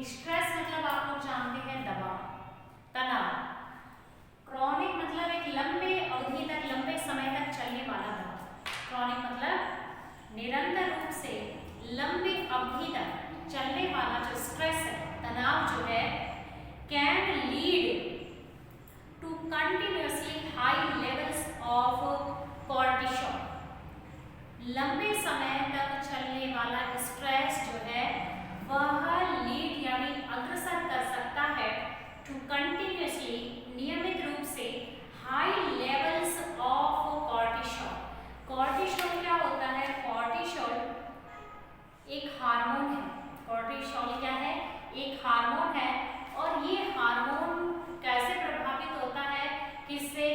Stress मतलब आप लोग जानते हैं दबाव, तनाव। क्रॉनिक मतलब एक लंबे अवधि तक, लंबे समय तक चलने वाला दबाव। क्रॉनिक मतलब निरंतर रूप से लंबी अवधि तक चलने वाला जो स्ट्रेस है, तनाव जो है, can lead to continuously high levels of cortisol. लंबे समय तक चलने वाला स्ट्रेस जो है वह लीड यानी अग्रसर कर सकता है टू कंटिन्यूअसली, नियमित रूप से, high levels of cortisol. Cortisol क्या होता है? कॉर्टिसोल एक हार्मोन है। कॉर्टिसोल क्या है? एक हार्मोन है। और ये हार्मोन कैसे प्रभावित होता है? किससे?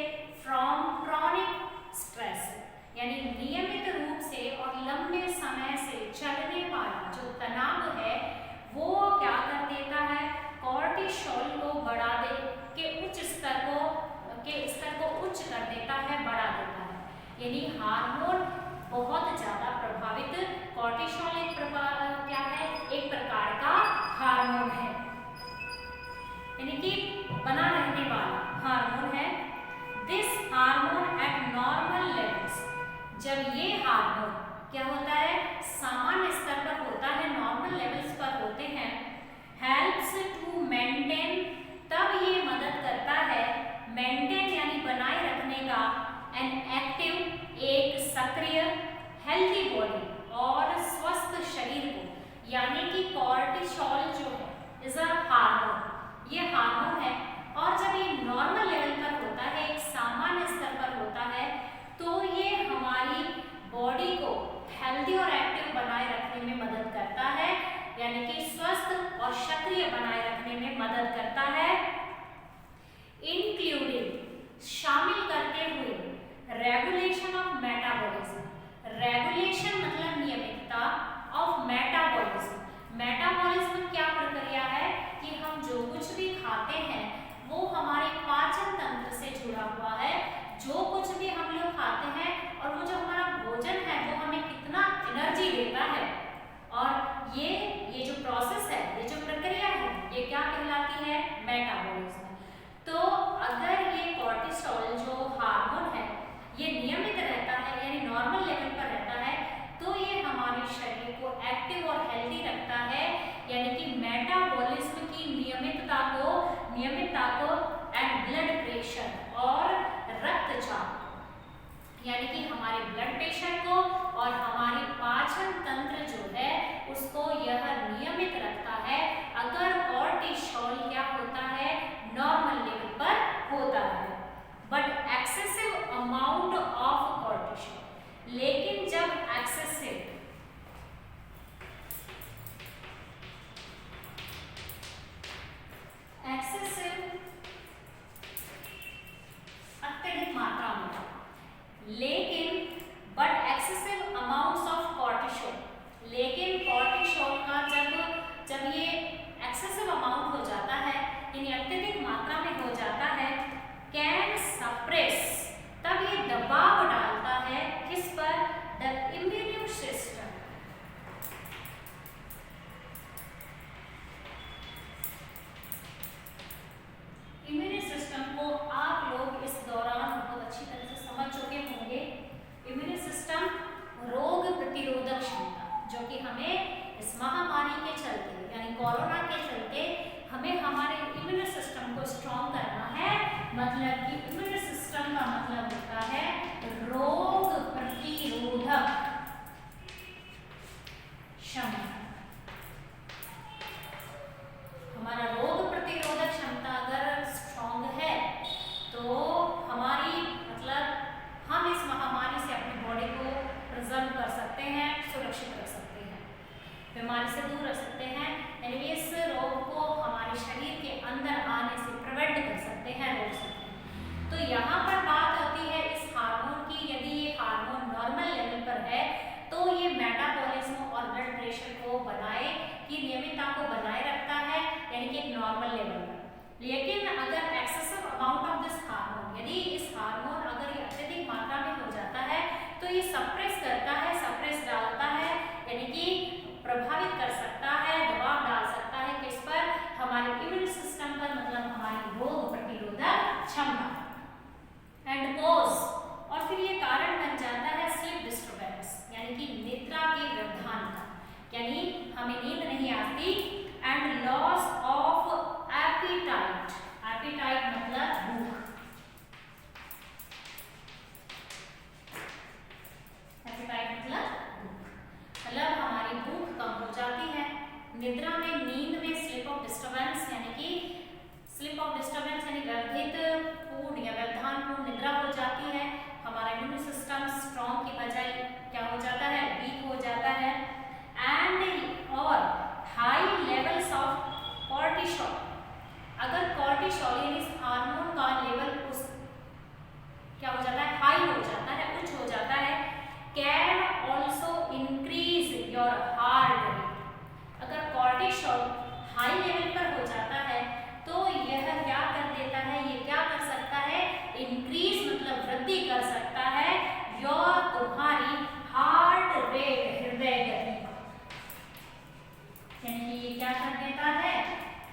फ्रॉम क्रॉनिक स्ट्रेस, यानी नियमित रूप से और लंबे समय से चलने वाला जो तनाव है वो क्या कर देता है? कॉर्टिसोल को बढ़ा दे के स्तर को उच्च कर देता है, बढ़ा देता है। यानी हार्मोन बहुत ज्यादा प्रभावित, कॉर्टिसोल एक प्रकार का हार्मोन है, यानी कि बना रहने वाला हार्मोन है। This hormone eight normal levels, जब ये हार्मोन क्या होता है? सामान्य स्तर पर होता है, नॉर्मल लेवल्स पर होते हैं। हेल्प्स टू मेंटेन, तब ये मदद करता है मेंटेन यानी बनाए रखने का, एन एक्टिव, एक सक्रिय, हेल्थी बॉडी और स्वस्थ शरीर को। यानी कि कॉर्टिसोल जो है इज अ हार्मोन, ये हार्मोन है। और जब ये नॉर्मल लेवल पर होता है, एक सामान्य स्तर पर होता है, तो ये हमारी बॉडी को हेल्दी और एक्टिव बनाए रखने में मदद करता है, यानी कि स्वस्थ और सक्रिय बनाए रखने में मदद करता है। इंक्लूडिंग, शामिल करते हुए, रेगुलेशन ऑफ मेटाबॉलिज्म। रेगुलेशन मतलब नियमितता, ऑफ मेटाबॉलिज्म। मेटाबॉलिज्म क्या प्रक्रिया है? कि हम जो कुछ भी खाते हैं वो हमारे पाचन तंत्र से जुड़ा हुआ है। जो कुछ भी हम लोग खाते हैं और वो जो हमारा भोजन है वो हमें कितना एनर्जी देता है, और ये जो प्रोसेस है, ये जो प्रक्रिया है, ये क्या कहलाती है? मेटाबॉलिज्म। तो अगर ये कॉर्टिसोल जो हार्मोन है ये नियमित रहता है, यानी नॉर्मल लेवल पर रहता है, तो ये हमारे शरीर को एक्टिव और हेल्दी रखता है, यानी कि मेटाबॉलिज्म की नियमितता को एंड ब्लड प्रेशर और रक्तचाप, यानी कि हमारे ब्लड प्रेशर को और हमारे पाचन तंत्र जो है उसको यह नियमित रखता है अगर कॉर्टिसोल क्या होता है? नॉर्मल लेवल पर होता है। But excessive amount of cortisol, लेकिन जब एक्सेसिव अत्यधिक मात्रा में, लेकिन but excessive amounts of cortisol, लेकिन कॉर्टिसोल का जब ये एक्सेसिव अमाउंट हो जाता है, यानी अत्यधिक मात्रा में हो जाता है, कैन सप्रेस, तब ये दबाव डालता है किस पर? The immune system. Immune system को आप लोग इस दौरान बहुत अच्छी तरह से समझ चुके होंगे। इम्यून सिस्टम रोग प्रतिरोधक क्षमता, जो कि हमें इस महामारी के चलते, यानी कोरोना के चलते, हमें हमारे इम्यून सिस्टम को स्ट्रॉन्ग करना है। मतलब कि इम्यून सिस्टम का मतलब होता है रोग प्रतिरोधक क्षमता। हमारा रोग प्रतिरोधक क्षमता अगर स्ट्रॉन्ग है तो हमारी हम इस महामारी से अपनी बॉडी को प्रिजर्व कर सकते हैं, सुरक्षित रख सकते हैं, बीमारी से दूर रख सकते हैं, यानी इस रोग को हमारे शरीर के अंदर आने से प्रिवेंट कर सकते हैं, रोक सकते हैं। तो यहाँ पर बात आती है इस हार्मोन की। यदि ये हार्मोन नॉर्मल लेवल पर है तो ये मेटाबॉलिज्म और ब्लड प्रेशर को नियमितता को बनाए रखता है, यानी कि एक नॉर्मल लेवल पर। लेकिन अगर excessive amount of this hormone, यदि इस हार्मोन अगर ये अत्यधिक मात्रा में हो जाता है तो ये सप्रेस करता है, सप्रेस डालता है, यानी कि प्रभावित कर सकता है, दबाव डाल सकता है किस पर? निद्रा में, नींद में स्लिप ऑफ डिस्टर्बेंस यानी कि स्लिप ऑफ डिस्टर्बेंस यानी व्यवधित पूर्ण या व्यवधानपूर्ण निद्रा हो जाती है। हमारा इम्यून सिस्टम स्ट्रॉन्ग की बजाय क्या हो जाता है, वीक हो जाता है। एंड और हाई लेवल्स ऑफ कॉर्टिसोल, अगर कॉर्टिसोल यानी इस हार्मोन का लेवल उस क्या हो जाता है, हाई हो जाता है, उच्च हो जाता है। Can also increase your heart rate, अगर कॉर्टिसोल हाई लेवल पर हो जाता है तो यह क्या कर देता है, ये क्या कर सकता है, इंक्रीज मतलब वृद्धि कर सकता है योर तुम्हारी हार्ट रेट, हृदय गति, यानी कि ये क्या कर देता है,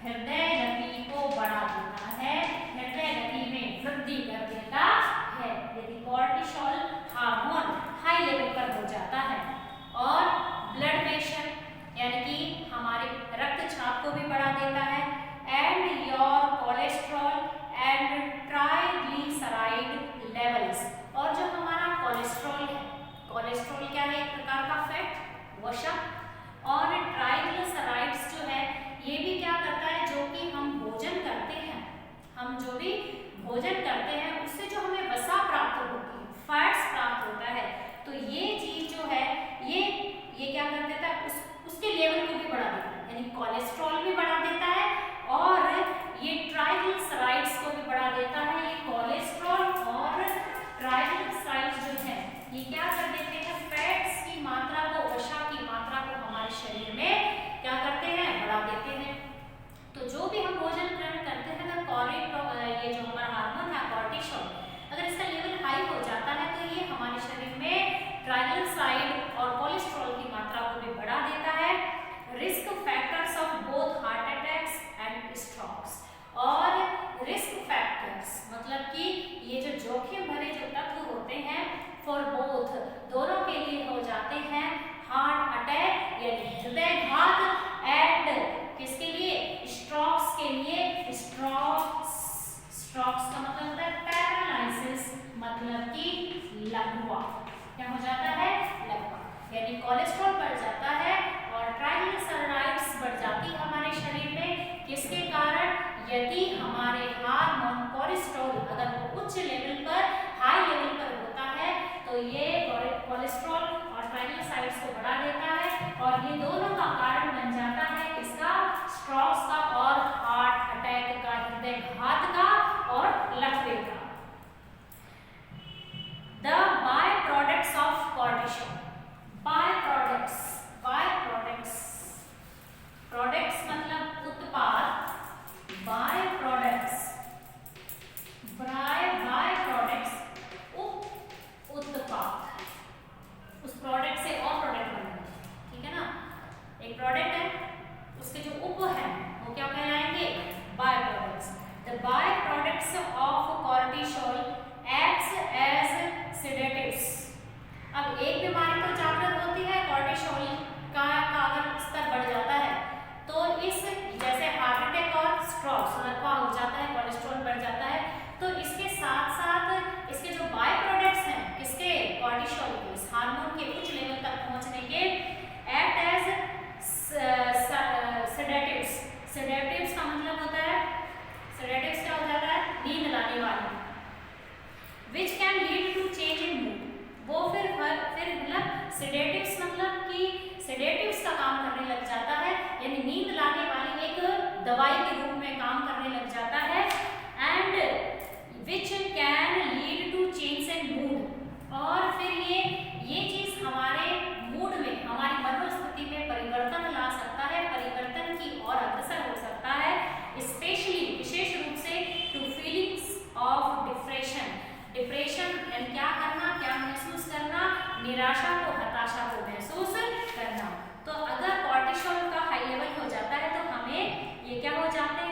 हृदय गति को बढ़ा देता है, हृदय गति में वृद्धि कर देता है यदि कॉर्टिसोल हार्मोन हाई लेवल पर हो जाता है। और ब्लड प्रेशर यानी कि हमारे रक्तचाप को भी बढ़ा देता है। And your cholesterol and triglyceride levels, और जो हमारा कोलेस्ट्रॉल है, कोलेस्ट्रॉल क्या है, एक प्रकार का फैट, वसा, और ट्राइग्लिसराइड्स जो है ये भी क्या करता है, जो कि हम भोजन करते हैं, हम जो भी भोजन करते हैं उससे जो हमें वसा प्राप्त होती है, फैट्स प्राप्त होता है, तो ये चीज जो है ये क्या कर देता है, उसके लेवल को भी बढ़ा देता है, यानी कोलेस्ट्रॉल भी बढ़ा देता है और ये ट्राइग्लिसराइड्स को भी बढ़ा देता है। ये कोलेस्ट्रॉल और ट्राइग्लिसराइड्स जो है ये क्या कर देते हैं, फैट्स की मात्रा को, वसा की मात्रा को हमारे शरीर में क्या करते हैं, बढ़ा देते हैं। तो जो भी हम भोजन ग्रहण करते हैं, अगर ये जो हमारा हार्मोन है कॉर्टिसोल, अगर इसका लेवल हाई हो जाता है तो ये हमारे शरीर में ट्राइग्लिसराइड और कोलेस्ट्रॉल की मात्रा को भी बढ़ा देता है। Risk factors of both heart attacks and strokes, और रिस्क फैक्टर्स मतलब कि ये जो जोखिम भरे जो तत्व होते हैं फॉर बोथ, दोनों के लिए हो जाते हैं, हार्ट अटैक यानी हृदयघात, एंड किसके लिए, स्ट्रोक्स के लिए, स्ट्रोक्स का मतलब होता है पैरालिसिस, मतलब कि लगवा, क्या हो जाता है, लगवा, यानी कोलेस्ट्रॉल बढ़ जाता है और ट्राइग्लिसराइड्स बढ़ जाती है हमारे शरीर में, किसके कारण, यदि हमारे हार्मोन कोलेस्ट्रॉल अगर वो उच्च लेवल पर, हाई लेवल पर होता है तो ये कोलेस्ट्रॉल और ट्राइग्लिसराइड्स को बढ़ा देता है और ये दोनों का कारण बन जाता है इसका, स्ट्रोक्स का और हार्ट अटैक का, हृदयघात का और लकवे का। The byproducts of cortisol, byproducts, products मतलब उत्पाद, byproducts, byproducts उत्पाद, उस प्रोडक्ट से और प्रोडक्ट बनेगा, ठीक है ना, एक प्रोडक्ट है उसके जो उप है वो क्या कहलाएंगे, by products. The by products of cortisol acts as sedatives. अब एक बीमारी तो जागृत होती है, कॉर्टिसोल का अगर स्तर बढ़ जाता है तो इस जैसे हार्ट अटैक और स्ट्रोक का हो जाता है, कोलेस्ट्रॉल बढ़ जाता है, तो इसके साथ साथ इसके जो बाय प्रोडक्ट्स हैं किसके, कॉर्टिसोल के, इस हार्मोन के उच्च लेवल तक पहुंचने के, एक्ट एज सेडेटिव्स। सेडेटिव्स का मतलब होता है, सेडेटिव्स क्या हो जाता है, नींद लाने वाले, which can lead to change in mood. वो फिर मतलब सेडेटिव्स मतलब कि सेडेटिव्स का काम करने लग जाता है, यानी नींद लाने वाली एक दवाई के रूप में काम करने लग जाता है, and which can lead to change in mood, और फिर ये चीज हमारे मूड में, हमारी मनोस्थिति में परिवर्तन ला सकता है, परिवर्तन की ओर अग्रसर हो सकता है, स्पेशली विशेष रूप से to feelings of depression. Depression यानी क्या करना, क्या महसूस करना, निराशा को, हताशा को महसूस करना। तो अगर कॉर्टिसोल का हाई लेवल हो जाता है तो हमें ये क्या हो जाते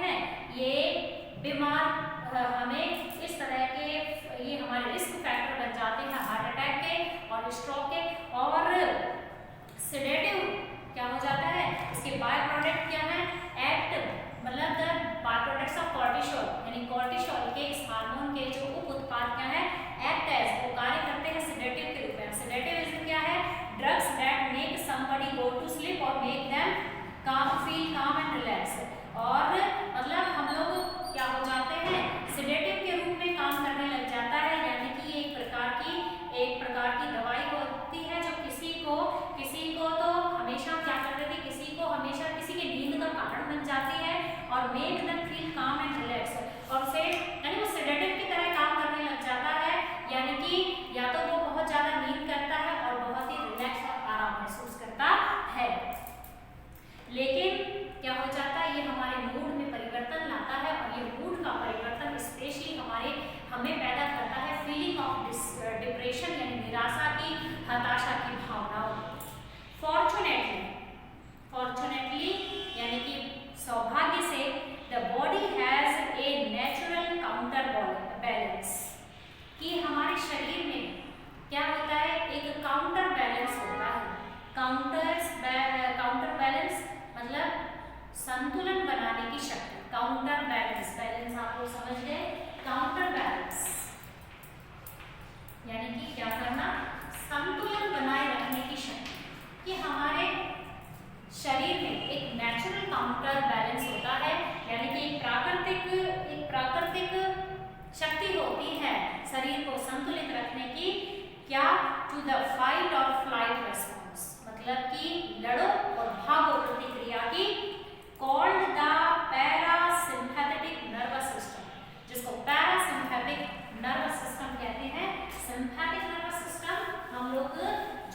सौभाग्य से the body has a natural counter balance, कि हमारे शरीर में क्या होता है, एक काउंटर बैलेंस होता है। काउंटर बैलेंस मतलब संतुलन बनाने की शक्ति। काउंटर बैलेंस, बैलेंस आप लोग समझ गए, काउंटर बैलेंस यानी कि क्या करना, संतुलन बनाए रखने की शक्ति। कि हमारे शरीर में एक नेचुरल काउंटर बैलेंस होता है, यानी कि एक प्राकृतिक शक्ति होती है शरीर को संतुलित रखने की। क्या, टू द फाइट और फ्लाइट रेस्पॉन्स, मतलब कि लड़ो और भागो प्रतिक्रिया की, called the parasympathetic nervous system, जिसको पैरासिम्पैथिक नर्वस सिस्टम कहते हैं। सिम्पैथिक नर्वस सिस्टम हम लोग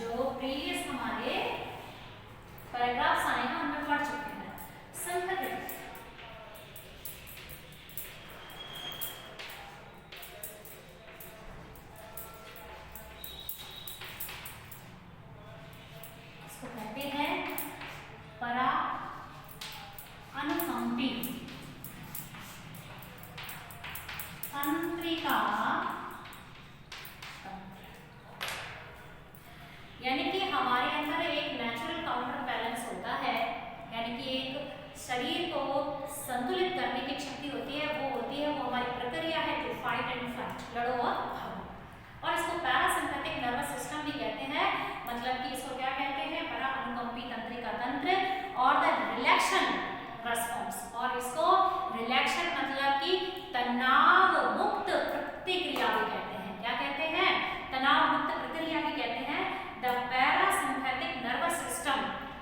जो प्रीवियस हमारे पैराग्राफ्स आए हैं उनमें पढ़ चुके हैं। सिम्पैथिक इसको कहते हैं परा अनुकंपी तंत्रिका, यानी कि हमारे अंदर एक नेचुरल काउंटर बैलेंस होता है, यानी कि एक शरीर को संतुलित करने की शक्ति होती है। वो हमारी प्रक्रिया है टू फाइट एंड फ्लाइट, लड़ो और भागो। और इसको पैरासिम्पैथिक नर्वस सिस्टम भी कहते हैं, मतलब कि इसको क्या कहते हैं, परा अनुकंपी तंत्रिका तंत्र, और द रिलैक्शन रेस्पॉन्स, और इसको रिलैक्शन मतलब कि तनाव मुक्त प्रतिक्रिया भी कहते हैं। क्या कहते हैं, तनाव मुक्त प्रक्रिया भी कहते हैं, द पैरासिम्पैथिक नर्वस सिस्टम।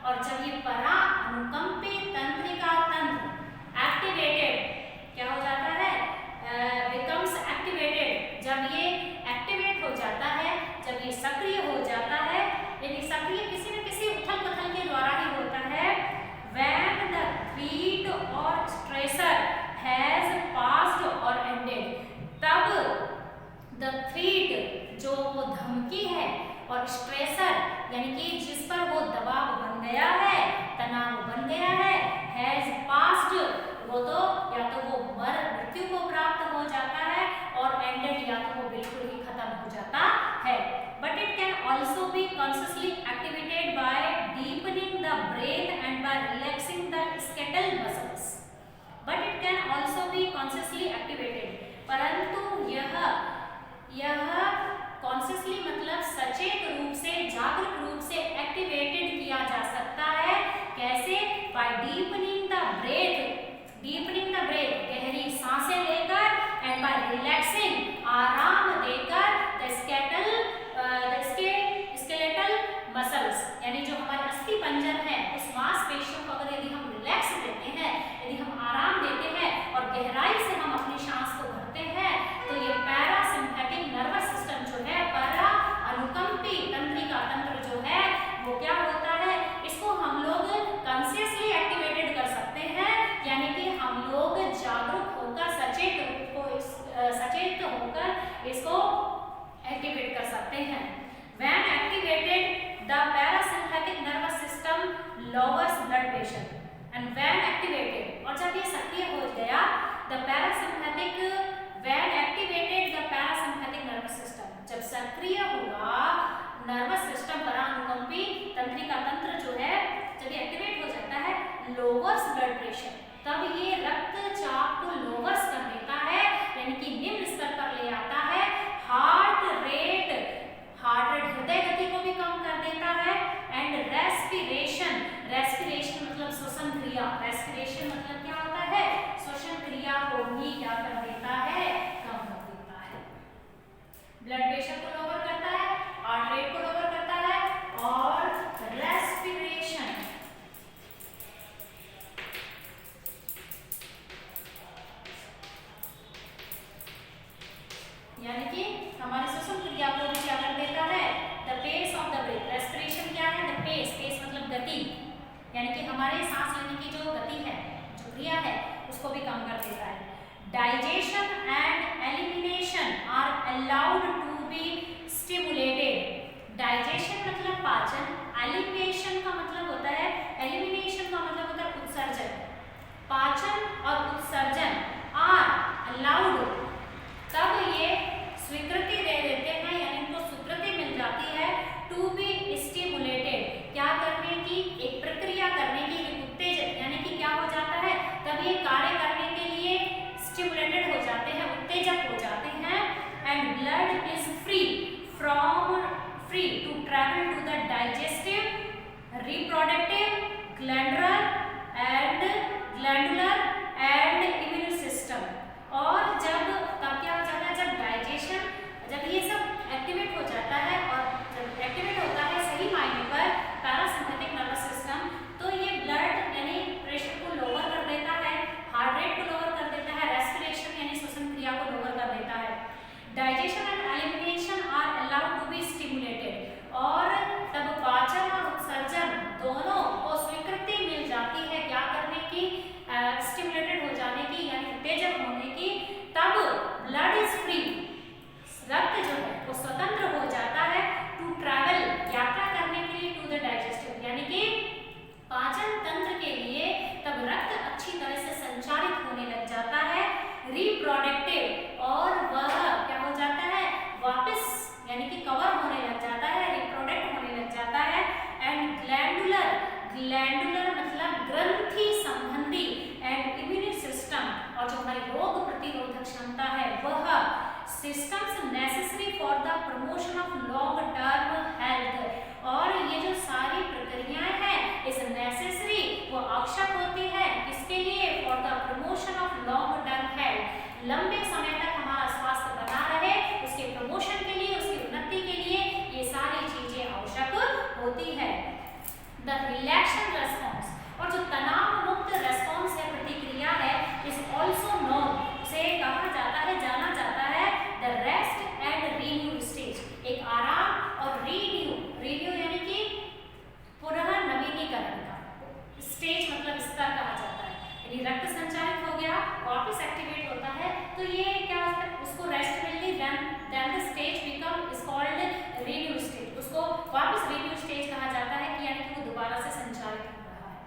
और जब ये परा अनुकंपी तंत्रिका तंत्र एक्टिवेटेड, क्या हो जाता है, बिकम्स एक्टिवेटेड, जब ये एक्टिवेट हो जाता है, जब ये सक्रिय हो जाता है, यानी सक्रिय किसी न किसी उथल पुथल के द्वारा ही होता है। When the threat or stressor has passed or ended, तब the threat जो वो धमकी है और स्ट्रेसर यानी कि जिस पर वो दबाव बन गया है, तनाव बन गया है, हैज पास्ड, वो तो या तो वो मृत्यु को प्राप्त हो जाता है, और एंडेड या तो वो बिल्कुल ही खत्म हो जाता है। But it can also be consciously activated by deepening the breath and by relaxing the skeletal muscles. But it can also be consciously activated, परंतु यह कॉन्शियसली मतलब सचेत रूप से, जागरूक रूप से एक्टिवेटेड किया जा सकता है। कैसे, बाय डीपनिंग द ब्रेथ, गहरी सांसें लेकर, एंड बाय रिलैक्सिंग, आराम देकर, द स्केलेटल मसल्स, यानी जो हमारे अस्थि पंजर है, उस मांसपेशियों को अगर यदि हम रिलैक्स देते हैं, यदि हम आराम देते हैं और गहराई से हम अपनी सांस को भरते हैं, तो ये पैरासिम्पैथिक नर्वस सिस्टम जो है, परा अनुकंपी तंत्रिका तंत्र जो है, वो क्या होता है, इसको हम लोग कॉन्शियसली एक्टिवेटेड कर सकते हैं, यानी कि हम लोग जागरूक होकर, सचेत होकर इसको एक्टिवेट कर सकते हैं। When activated, the parasympathetic nervous system lowers blood pressure, and when activated, और जब ये सक्रिय हो गया, when activated the parasympathetic nervous system, जब सक्रिय हुआ नर्वस सिस्टम, परानुकंपी तंत्रिका तंत्र जो है, जब ये एक्टिवेट हो जाता है, लोअर्स ब्लड प्रेशर, तब ये रक्तचाप को लोअर्स कर देता है, यानी कि निम्न स्तर पर ले आता है। हार्ट रेट हृदय गति को भी कम कर देता है, एंड रेस्पिरेशन मतलब श्वसन क्रिया, रेस्पिरेशन मतलब क्या होता है, श्वसन क्रिया को भी क्या कर देता है, कम कर देता है। ब्लड प्रेशर को लोअर करता है, हार्ट रेट को लोअर करता है, और रेस्पिरेशन यानी कि हमारी श्वसन क्रिया को भी क्या कर देता है, the pace of the breath. Respiration क्या है, द पेस मतलब गति, यानी कि हमारे सांस लेने की जो गति है, जो क्रिया है, उसको भी कम कर देता है। Digestion and elimination are allowed to be stimulated. Digestion मतलब पाचन, एलिमिनेशन का मतलब होता है, उत्सर्जन। travel to the digestive, reproductive, glandular and immune system। और जब तब क्या हो जाता है, जब डाइजेशन, जब ये सब एक्टिवेट हो जाता है और जब एक्टिवेट होता है सही मायने पर पैरासिम्पैथिक नर्वस सिस्टम, तो ये ब्लड यानी प्रेशर को लोअर कर देता है, हार्ट रेट को लोअर कर देता है, रेस्पिरेशन यानी श्वसन क्रिया को लोअर कर देता है। Digestion and elimination are allowed to be stimulated, और तब पाचन और उत्सर्जन दोनों को स्वीकृति मिल जाती है क्या करने की, स्टिमुलेटेड हो जाने की यानी उत्तेजक होने की। तब ब्लड इज फ्री, रक्त जो है वो स्वतंत्र हो जाता है टू ट्रैवल, यात्रा करने के लिए, टू द डाइजेस्टिव यानी कि पाचन तंत्र के लिए। तब रक्त अच्छी तरह से संचारित होने लग जाता है। रिप्रोडक्टिव, और वह क्या हो जाता है, वापस यानी कि कवर होने लग जाता है, रिप्रोडक्ट होने लग जाता है। एंड ग्लैंडुलर, ग्लैंडुलर मतलब ग्रंथि संबंधी, एंड इम्यून सिस्टम, और जो हमारी रोग प्रतिरोधक क्षमता है वह systems necessary for the promotion of long term health. और ये जो सारी प्रक्रियाएं हैं इस नेसेसरी वो आवश्यक होती है किसके लिए, for the promotion of long term health, लंबे समय तक हमारा स्वास्थ्य बना रहे उसके प्रमोशन के लिए, उसकी उन्नति के लिए ये सारी चीजें आवश्यक होती है। द रिलैक्सेशन रेस्पॉन्स, और जो तनाव मुक्त रेस्पॉन्स है, प्रतिक्रिया है, इज ऑल्सो नोन, उसे कहा जाता है, जाना जाता है the rest and renew stage, एक आराम और रिन्यू यानी कि पुनः नवीनीकरण का स्टेज, मतलब स्तर कहा जाता है। यानी रक्त संचारित हो गया, वापस एक्टिवेट होता है, तो ये क्या होता है, उसको रेस्ट मिल गई, then the stage become is called renew stage, उसको वापस रिन्यू स्टेज कहा जाता है कि यानी कि वो दोबारा से संचारित हो रहा है।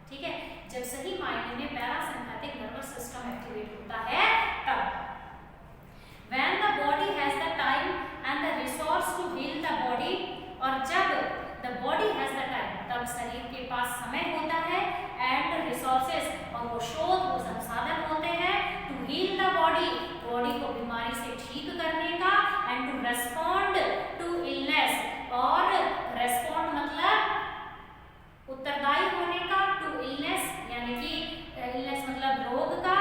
ठीक है, जब सही मायने में पैरासिम्पैथिक नर्वस सिस्टम एक्टिवेट होता है तब। When the body has the time and the resource to heal the body, और जब the body has the time, तब शरीर के पास समय होता है, and resources, और वो शोध, वो संसाधन होते हैं, to heal the body, body को बीमारी से ठीक करने का, and to respond to illness, और respond मतलब उत्तरदायी होने का, to illness यानी कि illness मतलब रोग का,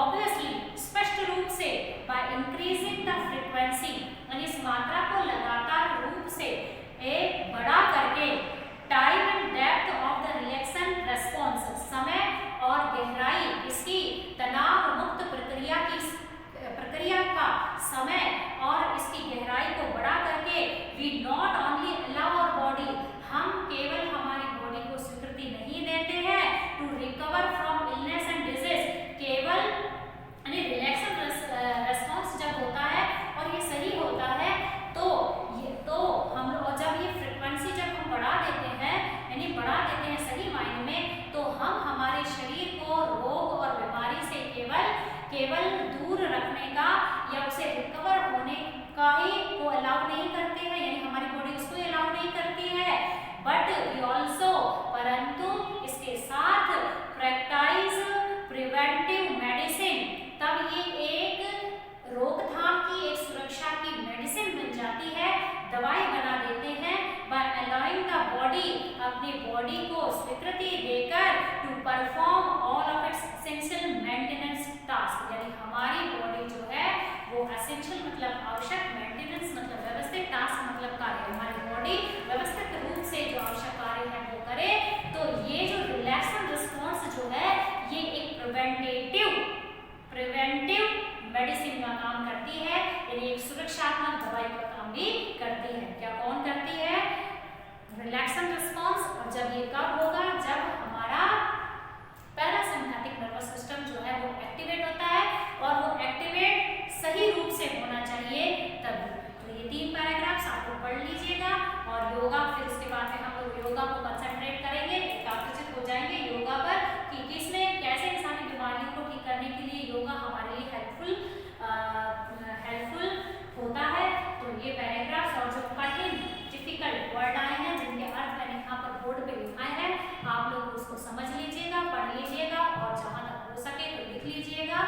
obviously स्पष्ट रूप से by increasing the frequency, यानी इस मात्रा को लगातार रूप से एक बड़ा करके, time and depth of the relaxation response, समय और गहराई इसकी तनाव मुक्त प्रक्रिया का समय और इसकी गहराई को बड़ा करके, we not only allow our body, हम केवल हमारी बॉडी को स्वीकृति नहीं देते हैं to recover from illness and disease, केवल यानी रिलैक्सेशन रेस्पॉन्स जब होता है और ये सही होता है तो हम, और जब ये फ्रीक्वेंसी जब हम बढ़ा देते हैं यानी बढ़ा देते हैं सही मायने में, तो हम हमारे शरीर को रोग और बीमारी से केवल दूर रखने का या उसे रिकवर होने का ही को अलाउ नहीं करते हैं, यानी हमारी बॉडी उसको अलाउ नहीं करती है, बट वी ऑल्सो, परंतु इसके साथ प्रैक्टिस प्रिवेंटिव मेडिसिन, तब ये एक रोकथाम की, एक सुरक्षा की मेडिसिन बन जाती है, दवाई बना देते हैं, बाय अलाउइंग द बॉडी, अपनी बॉडी को स्वीकृति देकर to perform all of its essential maintenance task, यानी हमारी बॉडी जो है वो एसेंशियल मतलब आवश्यक, मेंटेनेंस मतलब व्यवस्थित, टास्क मतलब कार्य, हमारी बॉडी व्यवस्थित रूप से जो आवश्यक कार्य है वो करे। तो ये जो रिलैक्सेशन रिस्पॉन्स जो है ये एक प्रिवेंटिव मेडिसिन का काम करती है, यानी एक सुरक्षात्मक दवाई का काम भी करती है। क्या कौन करती है? Relaxation response. और जब ये कब होगा? जब हमारा पैरासिम्पैथिक नर्वस सिस्टम जो है वो एक्टिवेट होता है, और वो एक्टिवेट सही रूप से होना चाहिए तभी। तो ये 3 पैराग्राफ्स आपको पढ़ लीजिएगा, और योगा, फिर उसके बाद में हम लोग योगा को कंसंट्रेट करेंगे, एकाग्रचित हो जाएंगे योगा पर कि किसने कैसे इंसानी बीमारियों को ठीक करने के लिए योगा हमारे लिए हेल्पफुल होता है। तो ये पैराग्राफ्स और जो कठिन डिफिकल्ट वर्ड आए हैं जिनके अर्थ मैंने यहाँ पर बोर्ड पे लिखाए हैं, आप लोग उसको समझ लीजिएगा, पढ़ लीजिएगा, और जहाँ तक हो सके तो लिख लीजिएगा।